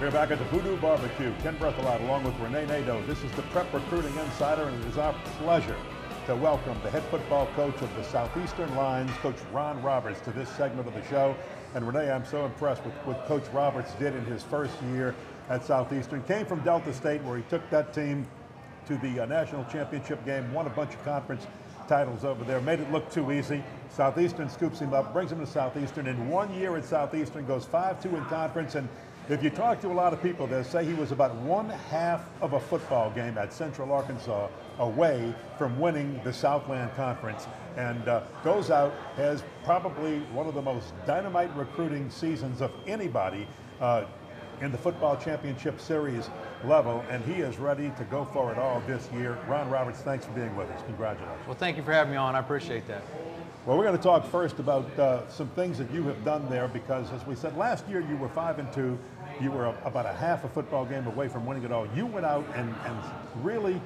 We're back at the Voodoo Barbecue. Ken Berthelot along with Renee Nadeau. This is the Prep Recruiting Insider, and it is our pleasure to welcome the head football coach of the Southeastern Lions, Coach Ron Roberts, to this segment of the show. And Renee, I'm so impressed with what Coach Roberts did in his first year at Southeastern. Came from Delta State, where he took that team to the national championship game, won a bunch of conference titles over there, made it look too easy. Southeastern scoops him up, brings him to Southeastern. In 1 year at Southeastern, goes 5-2 in conference, and if you talk to a lot of people, they'll say he was about 1/2 of a football game at Central Arkansas away from winning the Southland Conference, and goes out, has probably one of the most dynamite recruiting seasons of anybody in the football championship series level, and he is ready to go for it all this year. Ron Roberts, thanks for being with us. Congratulations. Well, thank you for having me on. I appreciate that. Well, we're going to talk first about some things that you have done there, because as we said, last year you were 5-2. You were about 1/2 a football game away from winning it all. You went out and really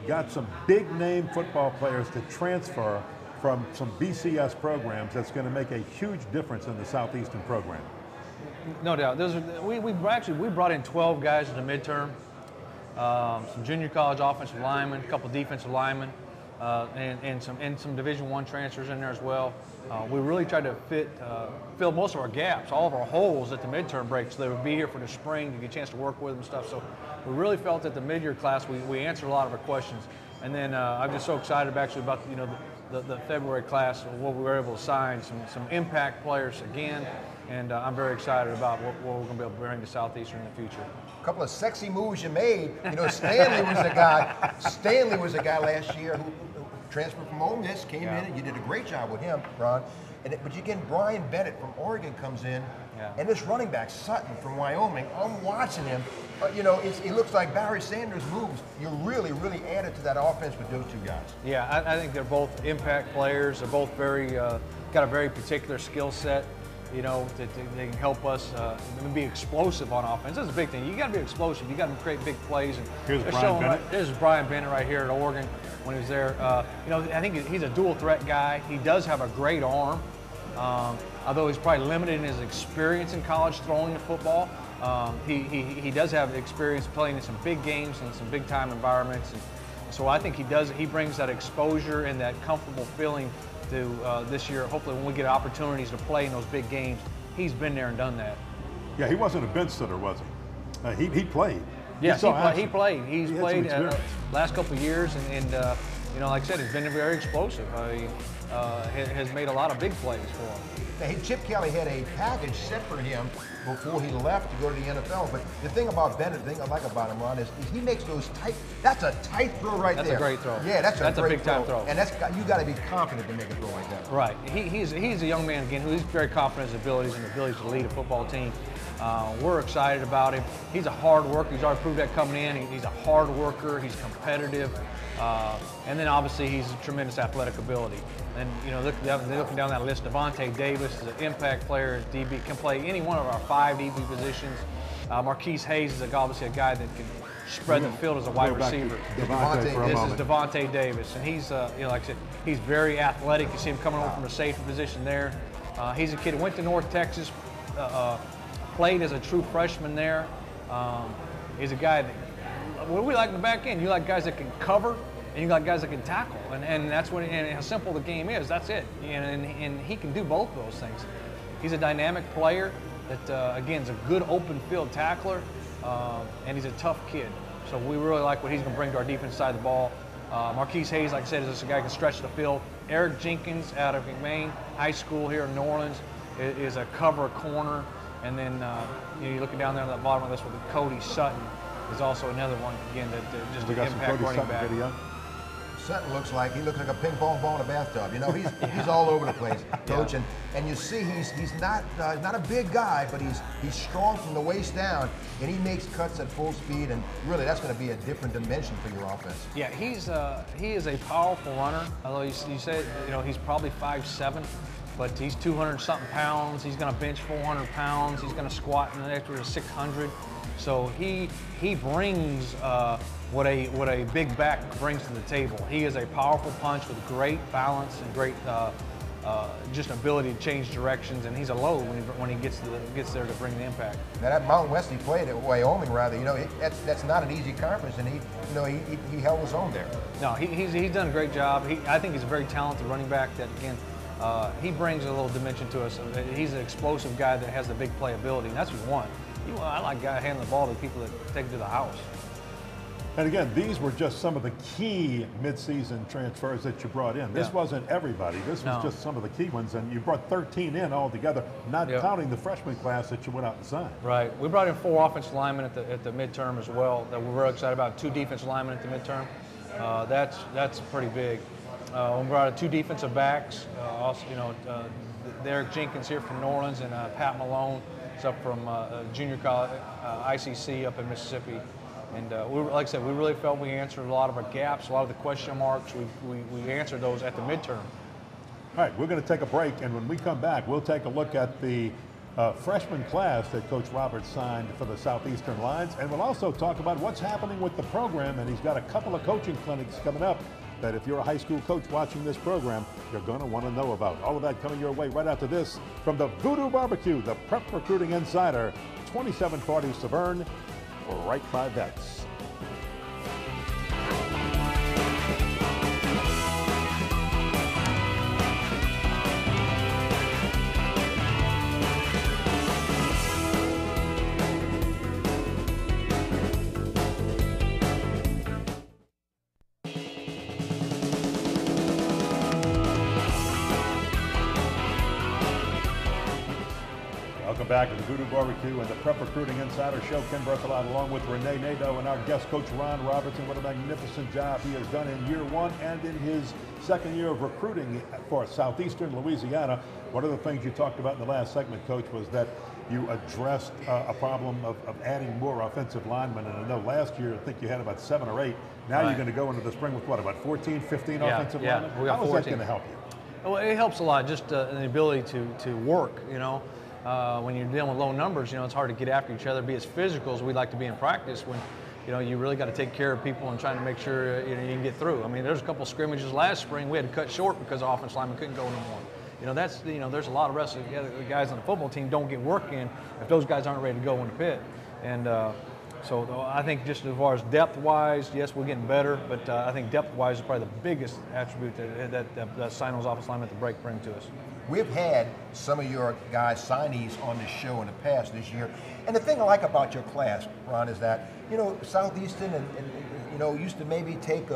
got some big name football players to transfer from some BCS programs. That's going to make a huge difference in the Southeastern program. No doubt. We brought in 12 guys in the midterm, some junior college offensive linemen, a couple defensive linemen, and some Division I transfers in there as well. We really tried to fill most of our gaps, all of our holes at the midterm break, so they would be here for the spring to get a chance to work with them and stuff. So we really felt that the mid-year class, we answered a lot of our questions. And then I'm just so excited about the February class, what we were able to sign, some impact players again. And I'm very excited about what we're going to be able to bring to Southeastern in the future. A couple of sexy moves you made. You know, Stanley was a guy last year who transferred from Ole Miss, came in, and you did a great job with him, Ron. But you get Brian Bennett from Oregon comes in, and this running back, Sutton from Wyoming, I'm watching him. You know, it looks like Barry Sanders moves. You really added to that offense with those two guys. Yeah, I think they're both impact players. They're both got a very particular skill set. You know, that they can help us be explosive on offense. That's a big thing. You got to be explosive. You got to create big plays. And here's Brian Bennett. This is Brian Bennett right here at Oregon when he was there. You know, I think he's a dual threat guy. He does have a great arm, although he's probably limited in his experience in college throwing the football. He does have experience playing in some big games and some big time environments. And so I think he brings that exposure and that comfortable feeling to this year. Hopefully when we get opportunities to play in those big games, he's been there and done that. Yeah, he wasn't a bench sitter, was he? He played. Yes, he played. He's played last couple of years, and you know, like I said, he's been very explosive. Has made a lot of big plays for him. Now, Chip Kelly had a package set for him before he left to go to the NFL. But the thing about Bennett, the thing I like about him, Ron, is he makes those tight. That's a tight throw right there. That's a great throw. Yeah, that's a big time throw. And you got to be confident to make a throw like that. Right. He's a young man again who's very confident in his abilities and abilities to lead a football team. We're excited about him. He's a hard worker. He's already proved that coming in. He's a hard worker. He's competitive. And then obviously he's a tremendous athletic ability. And you know, looking down that list, Devontae Davis is an impact player. DB can play any one of our 5 DB positions. Marquise Hayes is obviously a guy that can spread the field as a wide receiver. This is Devontae Davis, and he's you know, like I said, he's very athletic. You see him coming over from a safety position there. He's a kid who went to North Texas, played as a true freshman there. He's a guy that, what we like in the back end, you like guys that can cover, and you like guys that can tackle, and that's what, and how simple the game is. That's it, and he can do both of those things. He's a dynamic player that, again, is a good open field tackler, and he's a tough kid. So we really like what he's going to bring to our defense side of the ball. Marquise Hayes, like I said, is just a guy who can stretch the field. Eric Jenkins out of McMain High School here in New Orleans is a cover corner, and then you know, you're looking down there on the bottom of this with Cody Sutton is also another one, again, that just an impact running back. Video. Sutton looks like a ping pong ball in a bathtub. You know, he's all over the place, coach. Yeah. And you see he's not a big guy, but he's strong from the waist down, and he makes cuts at full speed. And really, that's going to be a different dimension for your offense. Yeah, he is a powerful runner. Although you say, you know, he's probably 5'7", but he's 200-something pounds. He's going to bench 400 pounds. He's going to squat in the next to 600. So he brings what a big back brings to the table. He is a powerful punch with great balance and great just an ability to change directions, and he's a load when he gets there to bring the impact. Now that Mountain West he played at Wyoming, rather, that's not an easy conference, and he held his own there. No, he's done a great job. I think he's a very talented running back. That again, he brings a little dimension to us. He's an explosive guy that has the big playability, and that's what you want. I like guys handing the ball to people that take it to the house. And again, these were just some of the key midseason transfers that you brought in. This wasn't everybody. This was just some of the key ones, and you brought 13 in altogether, not counting the freshman class that you went out and signed. Right. We brought in 4 offensive linemen at the midterm as well that we're very excited about. 2 defensive linemen at the midterm. That's pretty big. We brought in 2 defensive backs. Also, Derek Jenkins here from New Orleans, and Pat Malone is up from junior college, ICC up in Mississippi. And like I said, we really felt we answered a lot of our gaps, a lot of the question marks. We answered those at the midterm. All right, we're going to take a break, and when we come back, we'll take a look at the freshman class that Coach Roberts signed for the Southeastern Lions, and we'll also talk about what's happening with the program, and he's got a couple of coaching clinics coming up that if you're a high school coach watching this program, you're going to want to know about. All of that coming your way right after this from the Voodoo Barbecue, the Prep Recruiting Insider, 2740 Severn, right by Vets. Back to the Voodoo Barbecue and the Prep Recruiting Insider Show. Ken Berthelot along with Renee Nadeau and our guest coach Ron Robertson. What a magnificent job he has done in year 1 and in his second year of recruiting for Southeastern Louisiana. One of the things you talked about in the last segment, Coach, was that you addressed a problem of adding more offensive linemen. And I know last year, I think you had about 7 or 8. Now you're going to go into the spring with what, about 14, 15 offensive linemen? How is that going to help you? Well, it helps a lot, just the ability to work, when you're dealing with low numbers, it's hard to get after each other, be as physical as we'd like to be in practice when, you really got to take care of people and trying to make sure you can get through. I mean, there's a couple of scrimmages last spring we had to cut short because the offensive linemen couldn't go no more. There's a lot of rest of the guys on the football team don't get work in if those guys aren't ready to go in the pit. And so I think just as far as depth-wise, yes, we're getting better, but I think depth-wise is probably the biggest attribute that sign those offensive linemen at the break bring to us. We've had some of your guys signees on this show in the past this year. And the thing I like about your class, Ron, is that, Southeastern and used to maybe take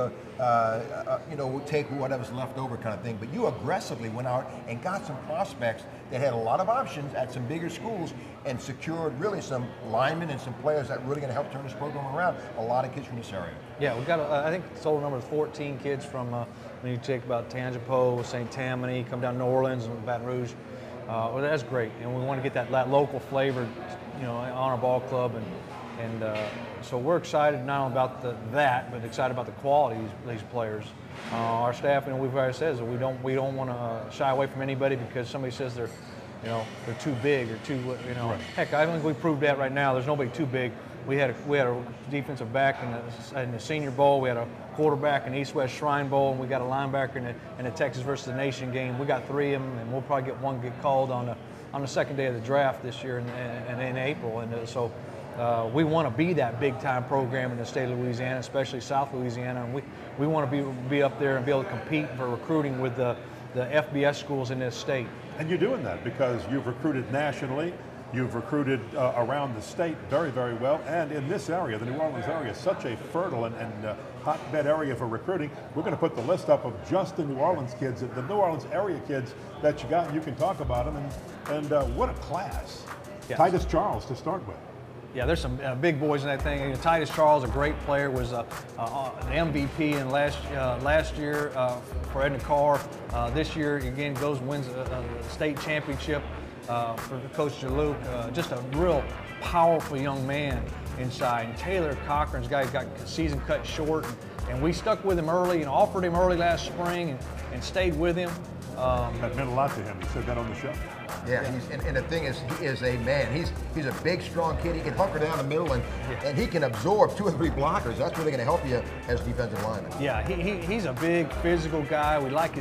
take whatever's left over kind of thing. But you aggressively went out and got some prospects that had a lot of options at some bigger schools and secured really some linemen and some players that really going to help turn this program around. A lot of kids from this area. Yeah, we've got, I think the total number is 14 kids from, when you take about Tangipahoa, St. Tammany, come down to New Orleans and Baton Rouge. Well, that's great. And we want to get that local flavor, on our ball club. And so we're excited not only about that, but excited about the quality of these players. Our staff, we've already said, we don't want to shy away from anybody because somebody says they're too big or too, Right. Heck, I think we proved that right now. There's nobody too big. We had a defensive back in the Senior Bowl. We had a quarterback in the East-West Shrine Bowl, and we got a linebacker in the Texas versus the Nation game. We got 3 of them, and we'll probably get one get called on the second day of the draft this year in April. And so we want to be that big-time program in the state of Louisiana, especially South Louisiana, and we want to be up there and be able to compete for recruiting with the FBS schools in this state. And you're doing that because you've recruited nationally. You've recruited around the state very, very well. And in this area, the New Orleans area, is such a fertile and hotbed area for recruiting. We're going to put the list up of just the New Orleans kids, the New Orleans area kids that you got, and you can talk about them. And what a class. Yes. Titus Charles to start with. Yeah, there's some big boys in that thing. Titus Charles, a great player, was an MVP in last year for Edna Carr. This year, again, goes and wins a state championship for Coach Jaluk. Just a real powerful young man inside. And Taylor Cochran's guy got season cut short, and we stuck with him early and offered him early last spring and stayed with him. That meant a lot to him. He said that on the show. Yeah, and the thing is, he is a man. He's a big, strong kid. He can hunker down the middle, and he can absorb 2 or 3 blockers. That's really going to help you as a defensive lineman. Yeah, he's a big, physical guy. We like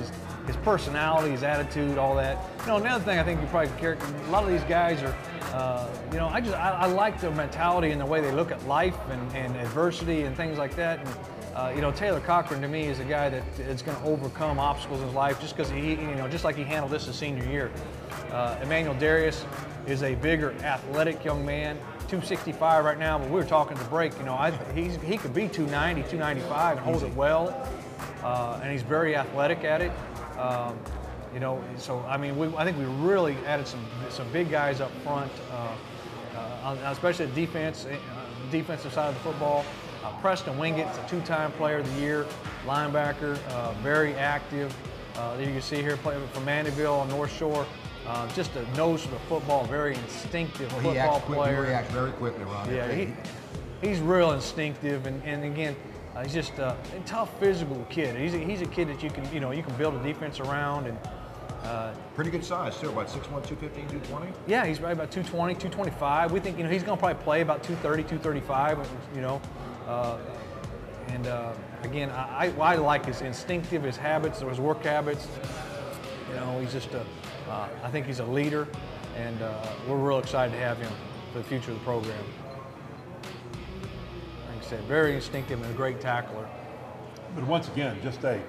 his personality, his attitude, all that. You know, another thing I think you probably care. A lot of these guys are, you know, I like their mentality and the way they look at life and adversity and things like that. And you know, Taylor Cochran to me is a guy that is going to overcome obstacles in his life just because he, you know, just like he handled this his senior year. Emmanuel Darius is a bigger, athletic young man. 265 right now, but we were talking at the break. You know, he could be 290, 295 and hold it well, and he's very athletic at it. You know, so I mean, I think we really added some big guys up front, especially the defensive side of the football. Preston Wingett's a two-time Player of the Year linebacker, very active. You can see here playing from Mandeville on North Shore. Just a nose for the football, very instinctive football player. He reacts very quickly, Ron. Yeah, he's real instinctive, and again, he's just a tough physical kid. He's a kid that you can build a defense around, and pretty good size too. About 6'1", 215, 220. Yeah, he's right about 220, 225. We think he's going to probably play about 230, 235. You know, and again, I like his instinctive, his habits, his work habits. You know, he's just I think he's a leader, and we're real excited to have him for the future of the program. Like I said, very instinctive and a great tackler. But once again, just a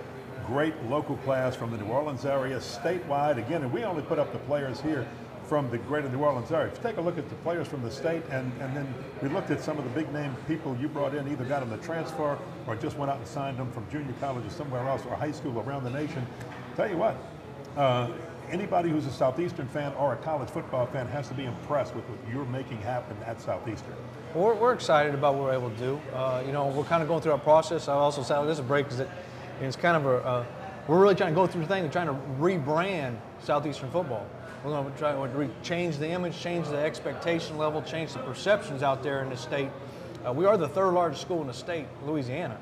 great local class from the New Orleans area, statewide. Again, and we only put up the players here from the greater New Orleans area. If you take a look at the players from the state, and then we looked at some of the big name people you brought in, either got them to transfer or just went out and signed them from junior college or somewhere else, or high school around the nation. Tell you what, anybody who's a Southeastern fan or a college football fan has to be impressed with what you're making happen at Southeastern. We're excited about what we're able to do. You know, we're kind of going through our process. I also said this is a break because it's kind of we're really trying to go through the thing and trying to rebrand Southeastern football. We're going to try to change the image, change the expectation level, change the perceptions out there in the state. We are the third largest school in the state, Louisiana.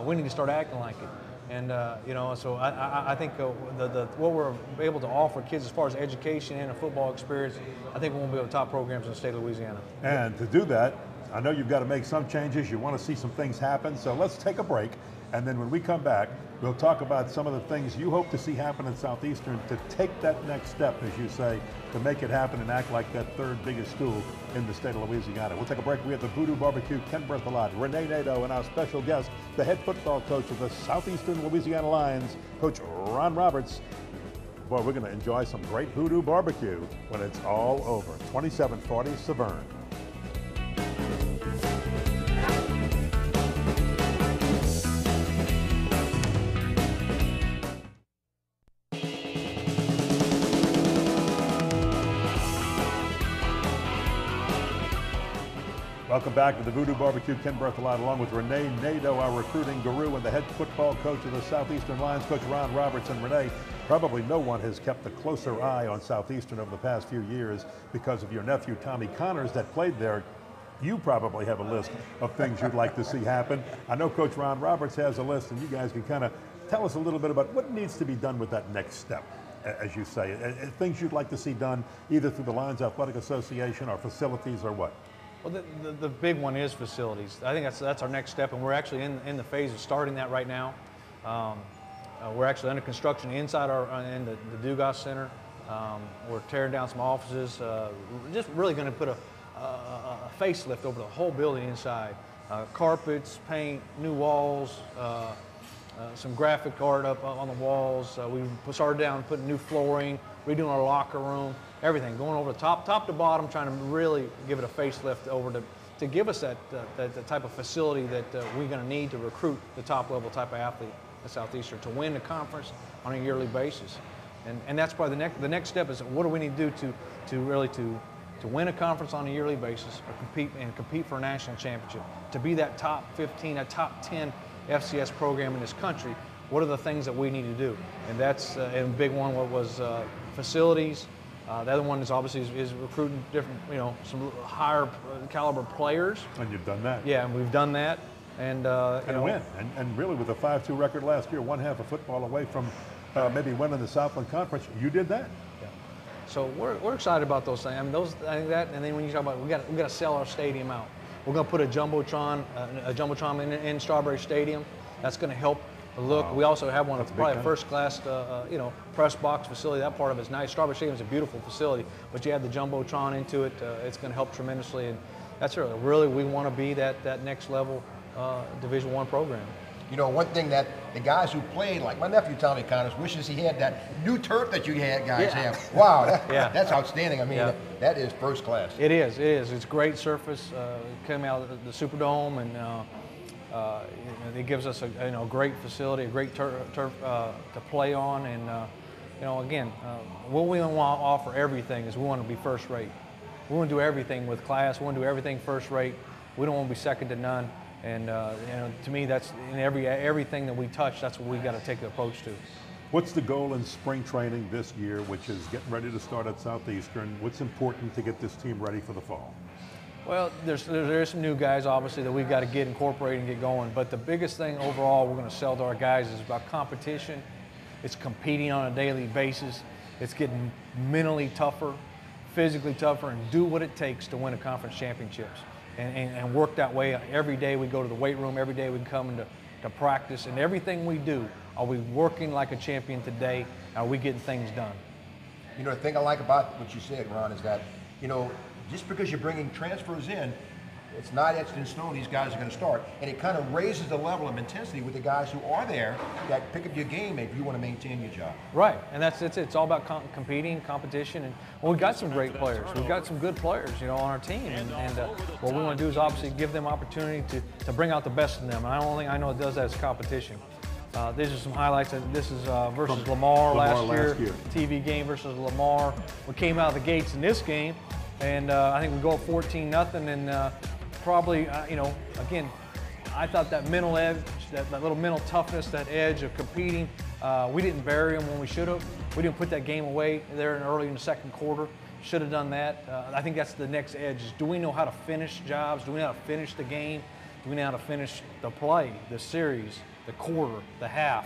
We need to start acting like it. And you know, so I think what we're able to offer kids as far as education and a football experience, I think we're one of the top programs in the state of Louisiana. And to do that, I know you've got to make some changes. You want to see some things happen. So let's take a break, and then when we come back, we'll talk about some of the things you hope to see happen in Southeastern to take that next step, as you say, to make it happen and act like that third biggest school in the state of Louisiana. We'll take a break. We have the Voodoo Barbecue, Ken Berthelot, Renee Nadeau, and our special guest, the head football coach of the Southeastern Louisiana Lions, Coach Ron Roberts. Boy, we're going to enjoy some great Voodoo Barbecue when it's all over. 2740 Severn. Welcome back to the Voodoo Barbecue. Ken Berthelot along with Renee Nadeau, our recruiting guru, and the head football coach of the Southeastern Lions, Coach Ron Roberts. And Renee, probably no one has kept a closer eye on Southeastern over the past few years because of your nephew, Tommy Connors, that played there. You probably have a list of things you'd like to see happen. I know Coach Ron Roberts has a list, and you guys can kind of tell us a little bit about what needs to be done with that next step, as you say, things you'd like to see done either through the Lions Athletic Association or facilities or what? Well, the big one is facilities. I think that's our next step, and we're actually in the phase of starting that right now. We're actually under construction inside in the Dugas Center. We're tearing down some offices. Just really going to put a facelift over the whole building inside. Carpets, paint, new walls, some graphic art up on the walls. We started down putting new flooring, redoing our locker room. Everything, going over the top to bottom, trying to really give it a facelift over to give us that type of facility that we're going to need to recruit the top level type of athlete at Southeastern to win the conference on a yearly basis. And that's probably the next step is what do we need to do to really win a conference on a yearly basis or compete for a national championship, to be that top 15, a top 10 FCS program in this country. What are the things that we need to do? And that's a big one was facilities. The other one is obviously is recruiting different, some higher caliber players. And you've done that. Yeah, and we've done that. And win. And really with a 5-2 record last year, one half of football away from maybe winning the Southland Conference, you did that. Yeah. So we're excited about those things. I mean, I think that, and then when you talk about we got to sell our stadium out. We're going to put a jumbotron in Strawberry Stadium. That's going to help look. We also have one of probably a time. first-class, you know, press box facility. That part of it's nice. Strawberry Stadium is a beautiful facility, but you add the jumbotron into it, it's going to help tremendously. And that's really we want to be that next level Division I program. You know, one thing that the guys who played, like my nephew Tommy Connors, wishes he had that new turf that you guys have. Wow, that's outstanding. I mean, that is first class. It is. It's great surface. Came out of the Superdome, and it gives us a great facility, a great turf to play on. And you know, again, what we want to offer everything is we want to be first rate. We want to do everything with class. We want to do everything first rate. We don't want to be second to none. And you know, to me, that's in everything that we touch. That's what we got to take the approach to. What's the goal in spring training this year, which is getting ready to start at Southeastern? What's important to get this team ready for the fall? Well, there's some new guys, obviously, that we've got to get incorporated and get going. But the biggest thing overall we're going to sell to our guys is about competition. It's competing on a daily basis. It's getting mentally tougher, physically tougher, and do what it takes to win a conference championships. And work that way. Every day we go to the weight room, every day we come into practice, and everything we do, are we working like a champion today? Are we getting things done? You know, the thing I like about what you said, Ron, is that, you know, just because you're bringing transfers in, it's not etched in stone these guys are going to start. And it kind of raises the level of intensity with the guys who are there that pick up your game if you want to maintain your job. Right, and that's it. It's all about competing, competition, and well, we've got some great players. We've got some good players, you know, on our team, and what we want to do is obviously give them opportunity to bring out the best in them. And I don't think I know it does that as competition. These are some highlights. This is versus Lamar last year. TV game versus Lamar. We came out of the gates in this game, and I think we go up 14-0, and probably, you know, again, I thought that mental edge, that little mental toughness, that edge of competing, we didn't bury them when we should have. We didn't put that game away there early in the second quarter. Should have done that. I think that's the next edge. Is do we know how to finish jobs? Do we know how to finish the game? Do we know how to finish the play, the series, the quarter, the half?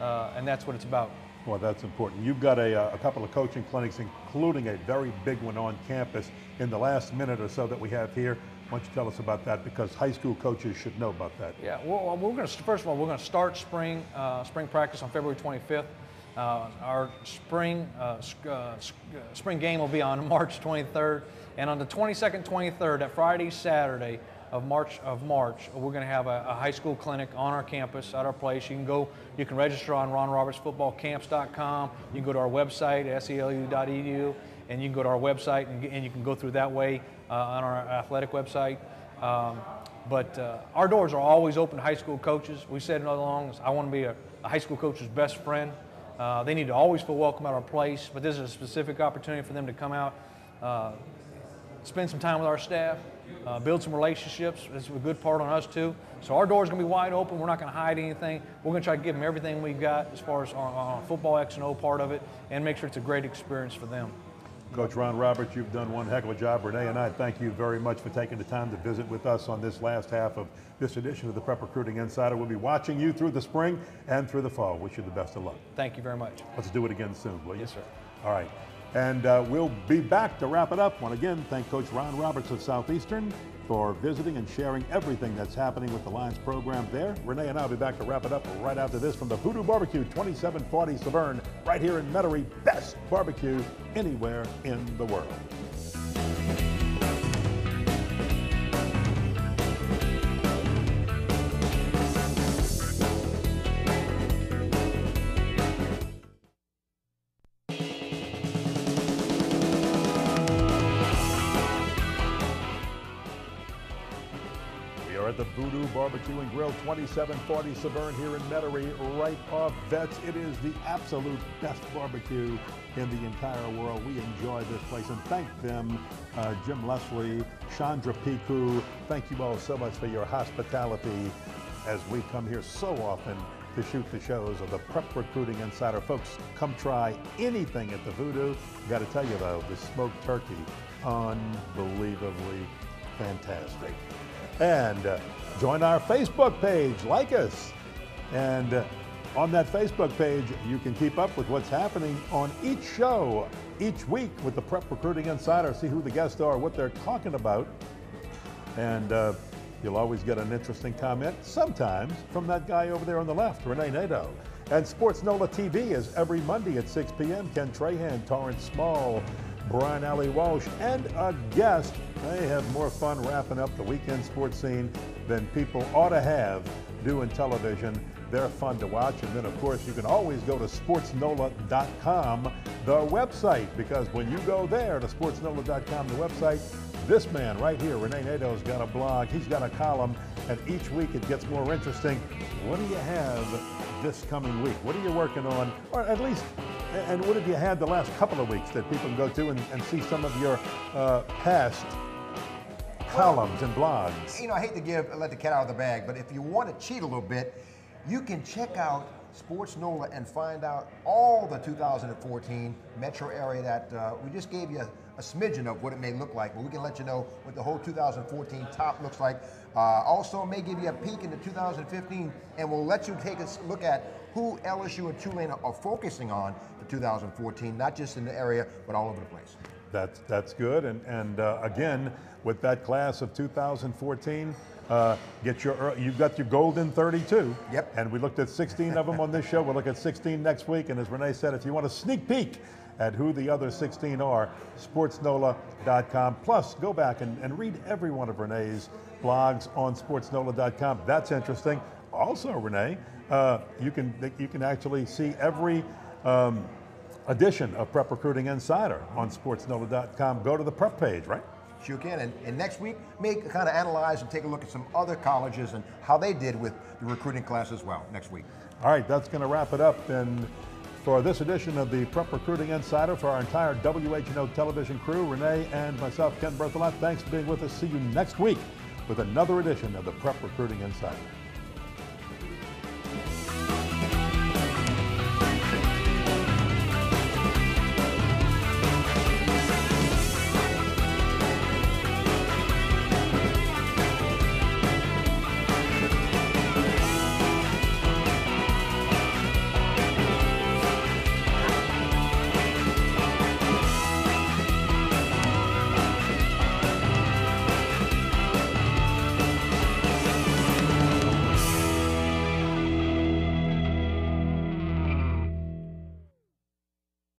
And that's what it's about. Well, that's important. You've got a couple of coaching clinics, including a very big one on campus in the last minute or so that we have here. Why don't you tell us about that, because high school coaches should know about that. Yeah, well, we're going to, first of all, we're going to start spring practice on February 25th. Our spring game will be on March 23rd, and on the 22nd, 23rd, that Friday, Saturday of March, we're going to have a high school clinic on our campus at our place. You can register on ronrobertsfootballcamps.com. You can go to our website, SLU.edu, and you can go to our website and you can go through that way on our athletic website. But our doors are always open to high school coaches. We said it all along, I want to be a high school coach's best friend. They need to always feel welcome at our place, but this is a specific opportunity for them to come out, spend some time with our staff, build some relationships. This is a good part on us too. So our door's going to be wide open. We're not going to hide anything. We're going to try to give them everything we've got as far as on football X and O part of it, and make sure it's a great experience for them. Coach Ron Roberts, you've done one heck of a job. Renee and I thank you very much for taking the time to visit with us on this last half of this edition of the Prep Recruiting Insider. We'll be watching you through the spring and through the fall. Wish you the best of luck. Thank you very much. Let's do it again soon, will you? Yes, sir. All right. And we'll be back to wrap it up. Want to again thank Coach Ron Roberts of Southeastern for visiting and sharing everything that's happening with the Lions program there. Renee and I will be back to wrap it up right after this from the Voodoo Barbecue, 2740 Severn, right here in Metairie. Best barbecue anywhere in the world. At the Voodoo Barbecue and Grill, 2740 Severn here in Metairie, right off Vets. It is the absolute best barbecue in the entire world. We enjoy this place and thank them, Jim Leslie, Chandra Piku. Thank you all so much for your hospitality as we come here so often to shoot the shows of the Prep Recruiting Insider. Folks, come try anything at the Voodoo. Got to tell you though, the smoked turkey, unbelievably fantastic. And join our Facebook page, like us. And on that Facebook page, you can keep up with what's happening on each show, each week with the Prep Recruiting Insider, see who the guests are, what they're talking about. And You'll always get an interesting comment, sometimes from that guy over there on the left, Renee Nadeau. And Sports NOLA TV is every Monday at 6 p.m. Ken Trahan, Torrance Small, Brian Alley Walsh, and a guest. They have more fun wrapping up the weekend sports scene than people ought to have doing television. They're fun to watch. And then, of course, you can always go to sportsnola.com, the website, because when you go there to sportsnola.com, the website, this man right here, Renee Nadeau's got a blog, he's got a column, and each week it gets more interesting. What do you have this coming week? What are you working on? Or at least, and what have you had the last couple of weeks that people can go to and see some of your past columns and blogs? You know, I hate to let the cat out of the bag, but if you want to cheat a little bit, you can check out Sports NOLA and find out all the 2014 metro area that we just gave you a smidgen of what it may look like, but we can let you know what the whole 2014 top looks like. Also may give you a peek into 2015, and we'll let you take a look at who LSU and Tulane are focusing on for 2014, not just in the area, but all over the place. That's good, and again, with that class of 2014, you've got your golden 32. Yep. And we looked at 16 of them on this show. We'll look at 16 next week. And as Renee said, if you want a sneak peek at who the other 16 are, sportsnola.com. Plus, go back and read every one of Renee's blogs on sportsnola.com. That's interesting. Also, Renee, you can actually see every edition of Prep Recruiting Insider on sportsnola.com. Go to the prep page, right? Sure can. And next week, may kind of analyze and take a look at some other colleges and how they did with the recruiting class as well next week. All right, that's going to wrap it up. And for this edition of the Prep Recruiting Insider, for our entire WHNO television crew, Renee and myself, Ken Berthelot, thanks for being with us. See you next week with another edition of the Prep Recruiting Insider.